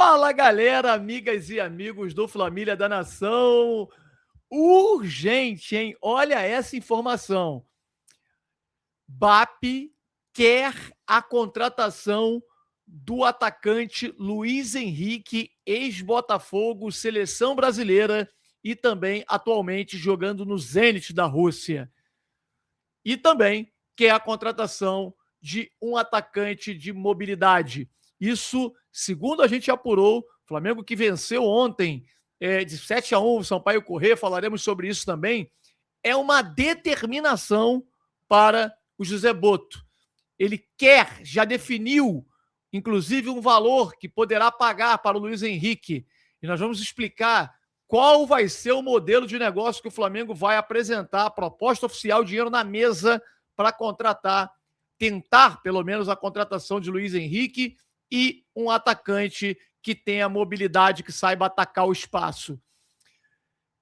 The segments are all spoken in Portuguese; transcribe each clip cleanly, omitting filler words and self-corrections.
Fala, galera, amigas e amigos do Flamília da Nação. Urgente, hein? Olha essa informação. BAP quer a contratação do atacante Luiz Henrique, ex-Botafogo, seleção brasileira e também atualmente jogando no Zenit da Rússia. E também quer a contratação de um atacante de mobilidade. Isso, segundo a gente apurou, o Flamengo que venceu ontem de 7-1 o Sampaio Corrêa, falaremos sobre isso também, é uma determinação para o José Botto. Ele quer, já definiu, inclusive, um valor que poderá pagar para o Luiz Henrique. E nós vamos explicar qual vai ser o modelo de negócio que o Flamengo vai apresentar, a proposta oficial, dinheiro na mesa para contratar, tentar pelo menos a contratação de Luiz Henrique e um atacante que tenha mobilidade, que saiba atacar o espaço.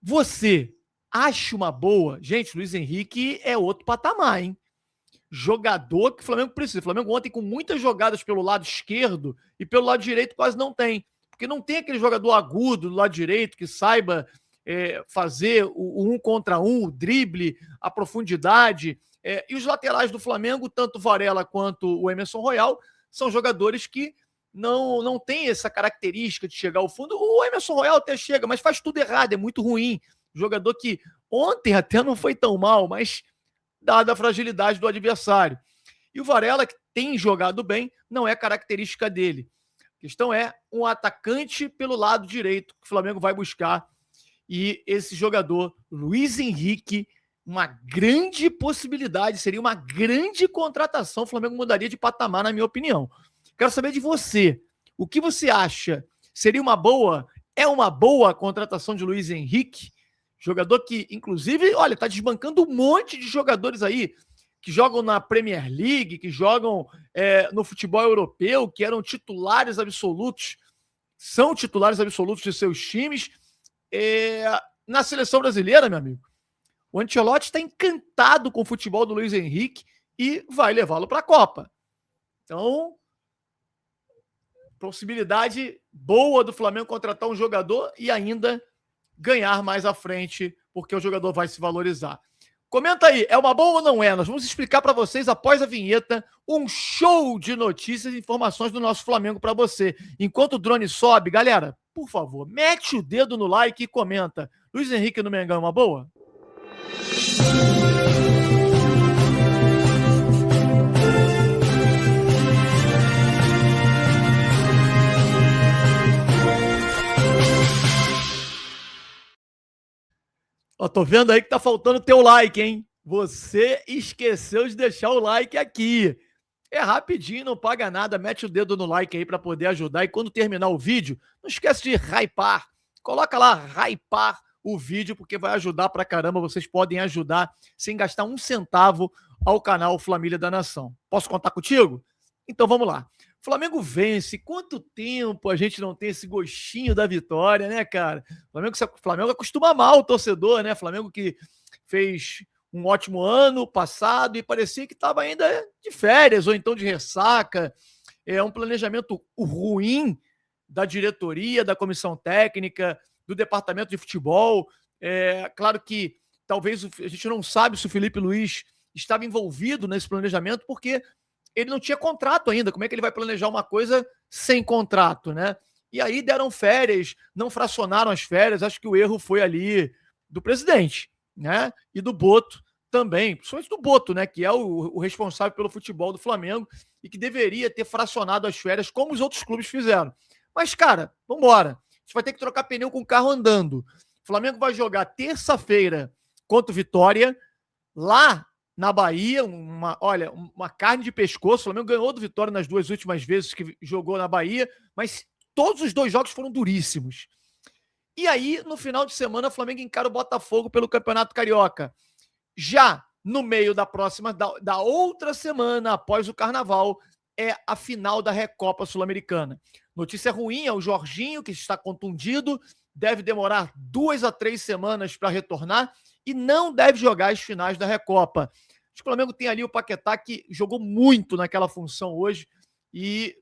Você acha uma boa? Gente, Luiz Henrique é outro patamar, hein? Jogador que o Flamengo precisa. O Flamengo ontem com muitas jogadas pelo lado esquerdo e pelo lado direito quase não tem. Porque não tem aquele jogador agudo do lado direito que saiba fazer o 1 contra 1, o drible, a profundidade. E os laterais do Flamengo, tanto o Varela quanto o Emerson Royal, são jogadores que não têm essa característica de chegar ao fundo. O Emerson Royal até chega, mas faz tudo errado, é muito ruim. Jogador que ontem até não foi tão mal, mas dada a fragilidade do adversário. E o Varela, que tem jogado bem, não é característica dele. A questão é um atacante pelo lado direito que o Flamengo vai buscar. E esse jogador, Luiz Henrique, uma grande possibilidade, seria uma grande contratação. O Flamengo mudaria de patamar, na minha opinião. Quero saber de você. O que você acha? Seria uma boa? É uma boa contratação de Luiz Henrique? Jogador que, inclusive, olha, tá desbancando um monte de jogadores aí que jogam na Premier League, que jogam no futebol europeu, que eram titulares absolutos, são titulares absolutos de seus times. Na seleção brasileira, meu amigo, o Ancelotti está encantado com o futebol do Luiz Henrique e vai levá-lo para a Copa. Então, possibilidade boa do Flamengo contratar um jogador e ainda ganhar mais à frente, porque o jogador vai se valorizar. Comenta aí, é uma boa ou não é? Nós vamos explicar para vocês, após a vinheta, um show de notícias e informações do nosso Flamengo para você. Enquanto o drone sobe, galera, por favor, mete o dedo no like e comenta. Luiz Henrique no Mengão é uma boa? Ó, tô vendo aí que tá faltando teu like, hein? Você esqueceu de deixar o like aqui. É rapidinho, não paga nada. Mete o dedo no like aí para poder ajudar. E quando terminar o vídeo, não esquece de hypar. Coloca lá, hypar o vídeo, porque vai ajudar pra caramba. Vocês podem ajudar sem gastar um centavo ao canal Flamília da Nação. Posso contar contigo? Então vamos lá. Flamengo vence. Quanto tempo a gente não tem esse gostinho da vitória, né, cara? Flamengo acostuma mal o torcedor, né? Flamengo que fez um ótimo ano passado e parecia que estava ainda de férias ou então de ressaca. É um planejamento ruim da diretoria, da comissão técnica, do departamento de futebol. Claro que talvez a gente não sabe se o Felipe Luiz estava envolvido nesse planejamento, porque ele não tinha contrato ainda. Como é que ele vai planejar uma coisa sem contrato, né? E aí deram férias, não fracionaram as férias. Acho que o erro foi ali do presidente, né? E do Botto também, principalmente do Botto, né? Que é o responsável pelo futebol do Flamengo e que deveria ter fracionado as férias como os outros clubes fizeram. Mas, cara, vambora. A gente vai ter que trocar pneu com o carro andando. O Flamengo vai jogar terça-feira contra o Vitória, lá na Bahia, uma carne de pescoço. O Flamengo ganhou do Vitória nas duas últimas vezes que jogou na Bahia, mas todos os dois jogos foram duríssimos. E aí, no final de semana, o Flamengo encara o Botafogo pelo Campeonato Carioca. Já no meio da outra semana, após o Carnaval, é a final da Recopa Sul-Americana. Notícia ruim, é o Jorginho, que está contundido, deve demorar 2 a 3 semanas para retornar e não deve jogar as finais da Recopa. Acho que o Flamengo tem ali o Paquetá, que jogou muito naquela função hoje e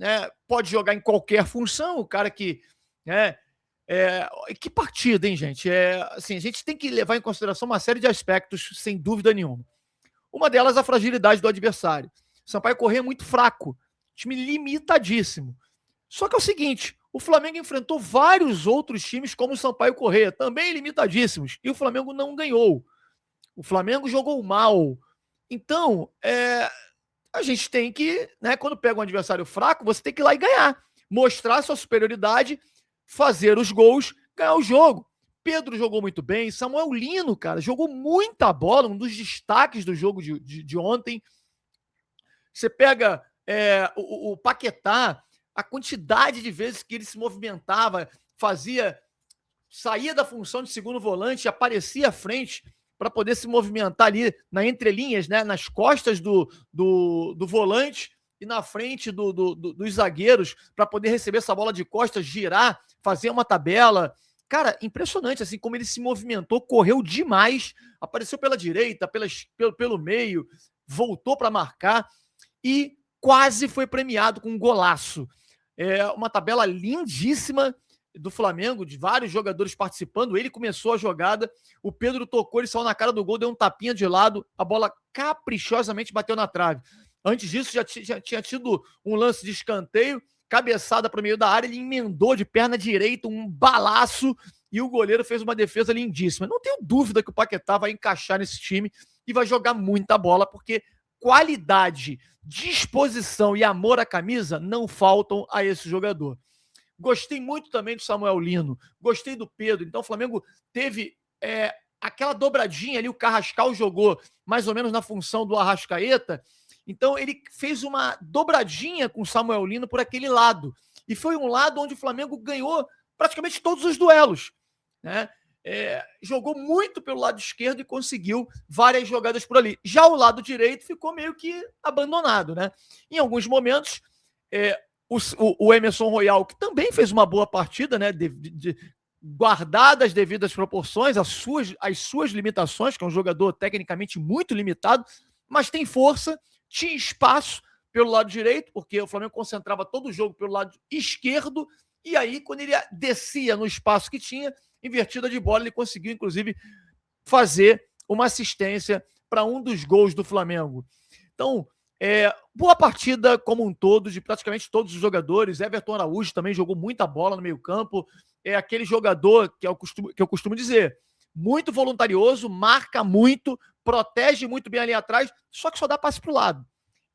né, pode jogar em qualquer função, o cara que, né, que partida, hein, gente? Assim, a gente tem que levar em consideração uma série de aspectos, sem dúvida nenhuma. Uma delas, a fragilidade do adversário. Sampaio Corrêa é muito fraco, time limitadíssimo. Só que é o seguinte, o Flamengo enfrentou vários outros times como o Sampaio Corrêa, também limitadíssimos, e o Flamengo não ganhou. O Flamengo jogou mal. Então, a gente tem que, né, quando pega um adversário fraco, você tem que ir lá e ganhar. Mostrar sua superioridade, fazer os gols, ganhar o jogo. Pedro jogou muito bem, Samuel Lino, cara, jogou muita bola, um dos destaques do jogo de ontem. Você pega o Paquetá, a quantidade de vezes que ele se movimentava, saía da função de segundo volante, aparecia à frente para poder se movimentar ali na entrelinhas, né, nas costas do volante e na frente dos zagueiros para poder receber essa bola de costas, girar, fazer uma tabela. Cara, impressionante assim como ele se movimentou, correu demais, apareceu pela direita, pelo meio, voltou para marcar e quase foi premiado com um golaço. Uma tabela lindíssima do Flamengo, de vários jogadores participando. Ele começou a jogada, o Pedro tocou, ele saiu na cara do gol, deu um tapinha de lado, a bola caprichosamente bateu na trave. Antes disso, já tinha tido um lance de escanteio, cabeçada para o meio da área, ele emendou de perna direita, um balaço, e o goleiro fez uma defesa lindíssima. Não tenho dúvida que o Paquetá vai encaixar nesse time e vai jogar muita bola, porque qualidade, disposição e amor à camisa não faltam a esse jogador. Gostei muito também do Samuel Lino, gostei do Pedro. Então o Flamengo teve aquela dobradinha ali, o Carrascal jogou mais ou menos na função do Arrascaeta, então ele fez uma dobradinha com o Samuel Lino por aquele lado. E foi um lado onde o Flamengo ganhou praticamente todos os duelos, né? Jogou muito pelo lado esquerdo e conseguiu várias jogadas por ali. Já o lado direito ficou meio que abandonado, né? Em alguns momentos, o Emerson Royal, que também fez uma boa partida, né? Guardadas as devidas proporções, as suas limitações, que é um jogador tecnicamente muito limitado, mas tem força, tinha espaço pelo lado direito, porque o Flamengo concentrava todo o jogo pelo lado esquerdo, e aí, quando ele descia no espaço que tinha, invertida de bola, ele conseguiu, inclusive, fazer uma assistência para um dos gols do Flamengo. Então, boa partida como um todo, de praticamente todos os jogadores. Everton Araújo também jogou muita bola no meio-campo. É aquele jogador que eu costumo dizer, muito voluntarioso, marca muito, protege muito bem ali atrás, só que só dá passe para o lado.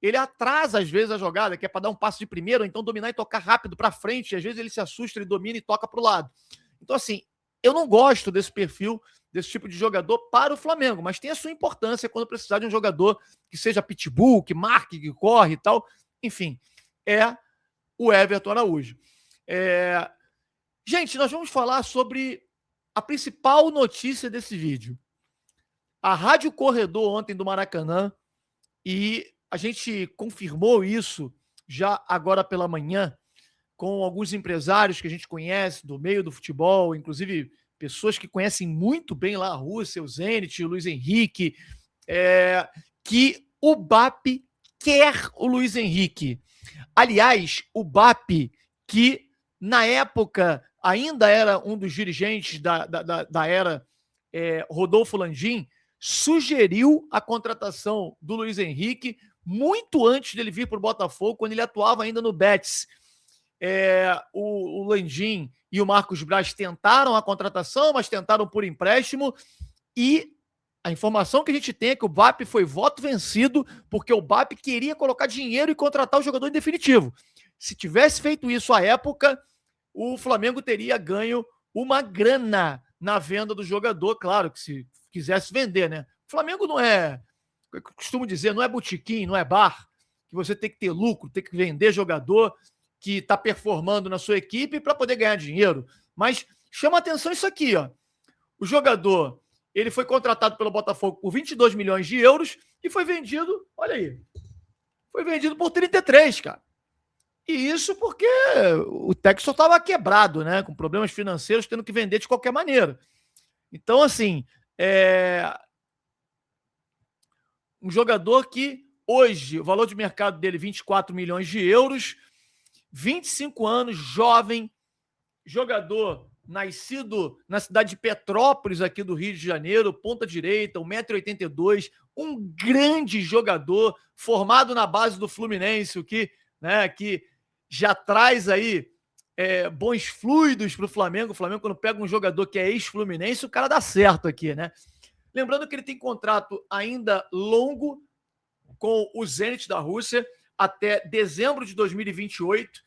Ele atrasa, às vezes, a jogada, que é para dar um passe de primeiro, ou então dominar e tocar rápido para frente. E, às vezes ele se assusta, ele domina e toca para o lado. Então, assim, eu não gosto desse perfil, desse tipo de jogador para o Flamengo, mas tem a sua importância quando precisar de um jogador que seja pitbull, que marque, que corre e tal. Enfim, é o Everton Araújo. Gente, nós vamos falar sobre a principal notícia desse vídeo. A Rádio Corredor ontem do Maracanã, e a gente confirmou isso já agora pela manhã, com alguns empresários que a gente conhece do meio do futebol, inclusive pessoas que conhecem muito bem lá a Rússia, o Zenit, o Luiz Henrique, que o BAP quer o Luiz Henrique. Aliás, o BAP, que na época ainda era um dos dirigentes da era Rodolfo Landim, sugeriu a contratação do Luiz Henrique muito antes dele vir para o Botafogo, quando ele atuava ainda no Betis. O Landim e o Marcos Braz tentaram a contratação, mas tentaram por empréstimo, e a informação que a gente tem é que o BAP foi voto vencido, porque o BAP queria colocar dinheiro e contratar o jogador em definitivo. Se tivesse feito isso à época, o Flamengo teria ganho uma grana na venda do jogador, claro que se quisesse vender, né? O Flamengo não é, eu costumo dizer, não é botequim, não é bar, que você tem que ter lucro, tem que vender jogador que está performando na sua equipe para poder ganhar dinheiro. Mas chama atenção isso aqui, ó. O jogador, ele foi contratado pelo Botafogo por 22 milhões de euros e foi vendido, olha aí, foi vendido por 33, cara. E isso porque o Textor estava quebrado, né? Com problemas financeiros, tendo que vender de qualquer maneira. Então, assim, um jogador que hoje, o valor de mercado dele, 24 milhões de euros, 25 anos, jovem, jogador nascido na cidade de Petrópolis, aqui do Rio de Janeiro, ponta direita, 1,82 m, um grande jogador, formado na base do Fluminense, o que, né, que já traz aí bons fluidos para o Flamengo. O Flamengo, quando pega um jogador que é ex-Fluminense, o cara dá certo aqui, né? Lembrando que ele tem contrato ainda longo com o Zenit da Rússia até dezembro de 2028,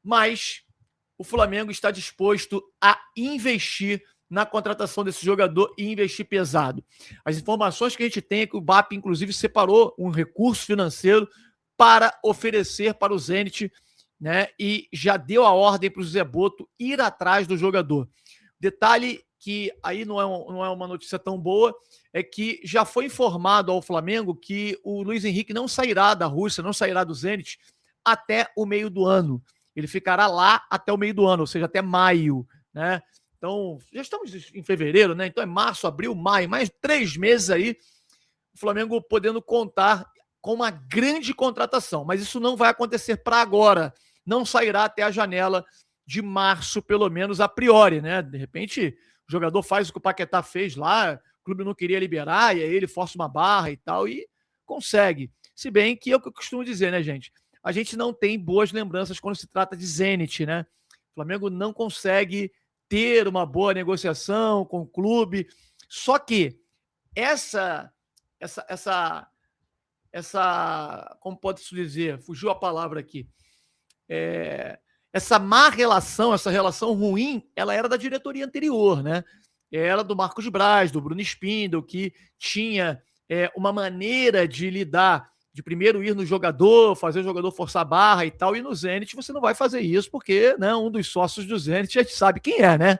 mas o Flamengo está disposto a investir na contratação desse jogador e investir pesado. As informações que a gente tem é que o BAP, inclusive, separou um recurso financeiro para oferecer para o Zenit, né? E já deu a ordem para o Zé Boto ir atrás do jogador. Detalhe que aí não é uma notícia tão boa, é que já foi informado ao Flamengo que o Luiz Henrique não sairá da Rússia, não sairá do Zenit até o meio do ano. Ele ficará lá até o meio do ano, ou seja, até maio, né? Então, já estamos em fevereiro, né? Então é março, abril, maio, mais 3 meses aí, o Flamengo podendo contar com uma grande contratação. Mas isso não vai acontecer para agora. Não sairá até a janela de março, pelo menos a priori, né? De repente, o jogador faz o que o Paquetá fez lá, o clube não queria liberar, e aí ele força uma barra e tal, e consegue. Se bem que é o que eu costumo dizer, né, gente? A gente não tem boas lembranças quando se trata de Zenit, né? O Flamengo não consegue ter uma boa negociação com o clube. Só que essa como pode-se dizer, fugiu a palavra aqui, essa má relação, essa relação ruim, ela era da diretoria anterior, né? Era do Marcos Braz, do Bruno Spindel, que tinha uma maneira de lidar, de primeiro ir no jogador, fazer o jogador forçar a barra e tal, e no Zenit você não vai fazer isso, porque, né, um dos sócios do Zenit a gente sabe quem é, né?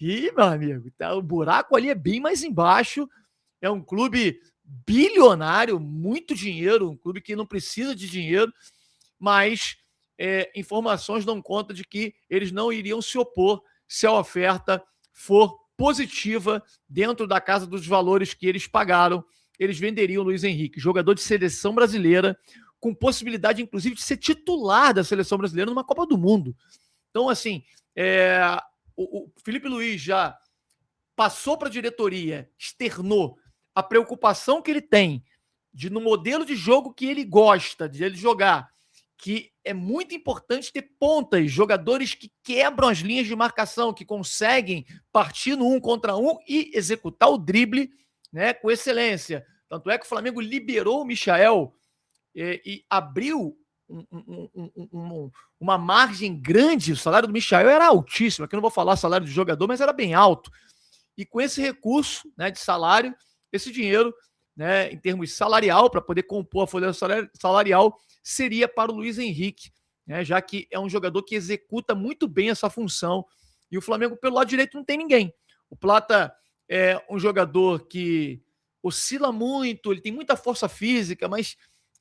E, meu amigo, tá, o buraco ali é bem mais embaixo, é um clube bilionário, muito dinheiro, um clube que não precisa de dinheiro, mas informações dão conta de que eles não iriam se opor se a oferta for positiva dentro da casa dos valores que eles pagaram. Eles venderiam o Luiz Henrique, jogador de seleção brasileira, com possibilidade, inclusive, de ser titular da seleção brasileira numa Copa do Mundo. Então, assim, o Felipe Luiz já passou para a diretoria, externou a preocupação que ele tem no modelo de jogo que ele gosta de ele jogar, que é muito importante ter pontas, jogadores que quebram as linhas de marcação, que conseguem partir no 1 contra 1 e executar o drible, né, com excelência. Tanto é que o Flamengo liberou o Michael e abriu uma margem grande. O salário do Michael era altíssimo, aqui eu não vou falar salário de jogador, mas era bem alto. E com esse recurso, né, de salário, esse dinheiro, né, em termos salarial, para poder compor a folha salarial, seria para o Luiz Henrique, né, já que é um jogador que executa muito bem essa função. E o Flamengo, pelo lado direito, não tem ninguém. O Plata é um jogador que oscila muito, ele tem muita força física, mas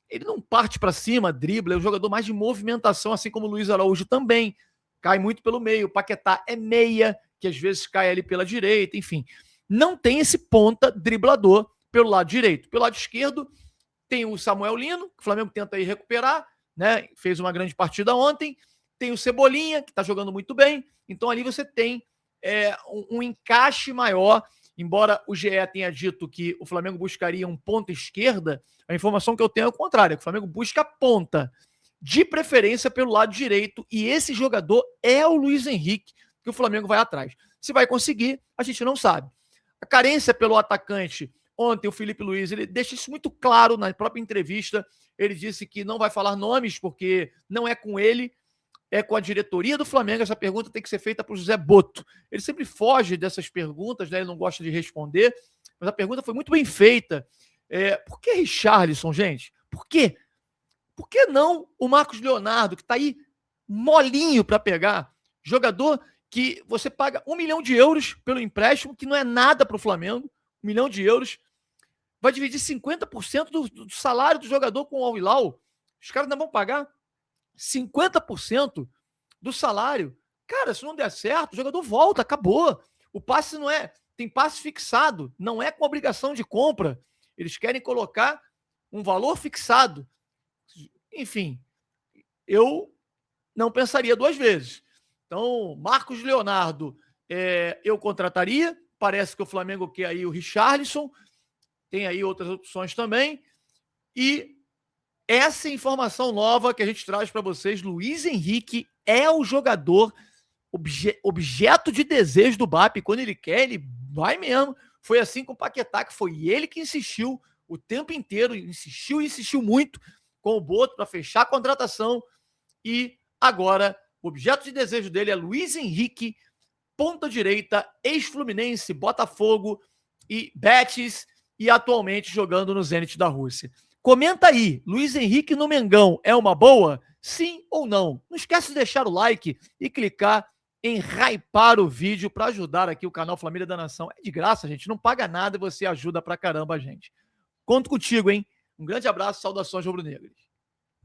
ele não parte para cima, dribla, é um jogador mais de movimentação, assim como o Luiz Araújo também. Cai muito pelo meio. O Paquetá é meia, que às vezes cai ali pela direita, enfim. Não tem esse ponta driblador pelo lado direito. Pelo lado esquerdo, tem o Samuel Lino, que o Flamengo tenta aí recuperar, né? Fez uma grande partida ontem. Tem o Cebolinha, que está jogando muito bem. Então ali você tem um encaixe maior. Embora o GE tenha dito que o Flamengo buscaria um ponta esquerda, a informação que eu tenho é o contrário, que o Flamengo busca ponta, de preferência pelo lado direito, e esse jogador é o Luiz Henrique, que o Flamengo vai atrás. Se vai conseguir, a gente não sabe. A carência pelo atacante, ontem o Felipe Luiz, ele deixa isso muito claro na própria entrevista. Ele disse que não vai falar nomes porque não é com ele, é com a diretoria do Flamengo. Essa pergunta tem que ser feita para o Zé Boto. Ele sempre foge dessas perguntas, né? Ele não gosta de responder, mas a pergunta foi muito bem feita. Por que Richarlison, gente? Por quê? Por que não o Marcos Leonardo, que está aí molinho para pegar? Jogador que você paga 1 milhão de euros pelo empréstimo, que não é nada para o Flamengo, 1 milhão de euros, vai dividir 50% do salário do jogador com o Al Hilal. Os caras ainda vão pagar 50% do salário. Cara, se não der certo, o jogador volta, acabou. O passe não é... Tem passe fixado, não é com obrigação de compra. Eles querem colocar um valor fixado. Enfim, eu não pensaria duas vezes. Então, Marcos Leonardo, eu contrataria. Parece que o Flamengo quer aí o Richarlison. Tem aí outras opções também. E essa informação nova que a gente traz para vocês, Luiz Henrique é o jogador objeto de desejo do BAP. Quando ele quer, ele vai mesmo. Foi assim com o Paquetá, que foi ele que insistiu o tempo inteiro, insistiu muito com o Boto para fechar a contratação. E agora, o objeto de desejo dele é Luiz Henrique, ponta direita, ex-Fluminense, Botafogo e Betis, e atualmente jogando no Zenit da Rússia. Comenta aí, Luiz Henrique no Mengão é uma boa? Sim ou não? Não esquece de deixar o like e clicar em hypar o vídeo para ajudar aqui o canal Família da Nação. É de graça, gente, não paga nada e você ajuda pra caramba a gente. Conto contigo, hein? Um grande abraço, saudações rubro-negras.